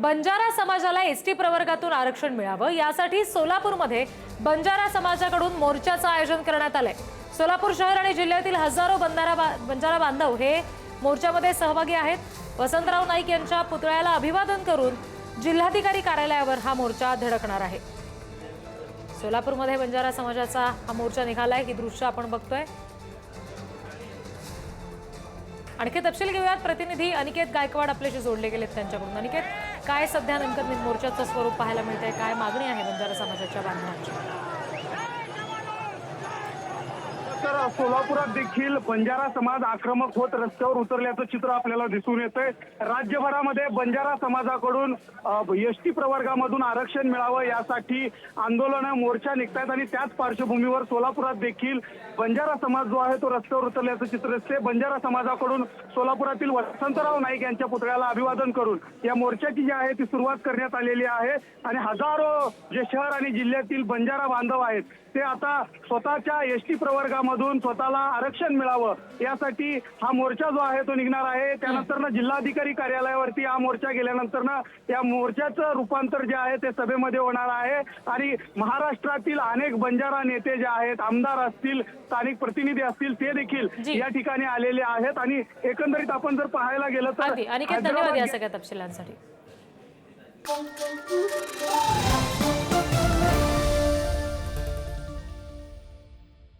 बंजारा समाजाला एसटी प्रवर्गातून आरक्षण मिळावं यासाठी सोलापूरमध्ये बंजारा समाजाकडून मोर्चाचं आयोजन करण्यात आलंय। सोलापूर शहर आणि जिल्ह्यातील हजारो बंजारा बांधव हे मोर्चामध्ये सहभागी आहेत। वसंतराव नाईक यांच्या पुतळ्याला अभिवादन करून जिल्हाधिकारी कार्यालयावर हा मोर्चा धडकणार आहे। सोलापूरमध्ये बंजारा समाजाचा हा मोर्चा निघालाय, ही दृश्य आपण बघतोय। आणखी तपशील घेऊयात, प्रतिनिधी अनिकेत गायकवाड आपल्याशी जोडले गेलेत त्यांच्याकडून। अनिकेत, काय सध्या नेमकं मोर्चाचं स्वरूप पाहायला मिळतंय, काय मागणी आहे बंजारा समाजाच्या बांधवांची? तर सोलापुरात देखील बंजारा समाज आक्रमक होत रस्त्यावर उतरल्याचं चित्र आपल्याला दिसून येतंय। राज्यभरामध्ये बंजारा समाजाकडून एसटी प्रवर्गामधून आरक्षण मिळावं यासाठी आंदोलन मोर्चा निघतायत आणि त्याच पार्श्वभूमीवर सोलापुरात देखील बंजारा समाज जो आहे तो रस्त्यावर उतरल्याचं चित्र दिसते। बंजारा समाजाकडून सोलापुरातील वसंतराव नाईक यांच्या पुतळ्याला अभिवादन करून या मोर्चाची जी आहे ती सुरुवात करण्यात आलेली आहे आणि हजारो जे शहर आणि जिल्ह्यातील बंजारा बांधव आहेत ते आता स्वतःच्या एसटी प्रवर्गामधून स्वतःला आरक्षण मिळावं यासाठी हा मोर्चा जो आहे तो निघणार आहे। त्यानंतर जिल्हाधिकारी कार्यालयावरती हा मोर्चा गेल्यानंतर या मोर्चाचं रूपांतर जे आहे ते सभेमध्ये होणार आहे आणि महाराष्ट्रातील अनेक बंजारा नेते जे आहेत, आमदार असतील, स्थानिक प्रतिनिधी असतील, ते देखील या ठिकाणी आलेले आहेत आणि एकंदरीत आपण जर पाहायला गेलं तर अनिकेत, धन्यवाद या सगळ्या तपशिलांसाठी।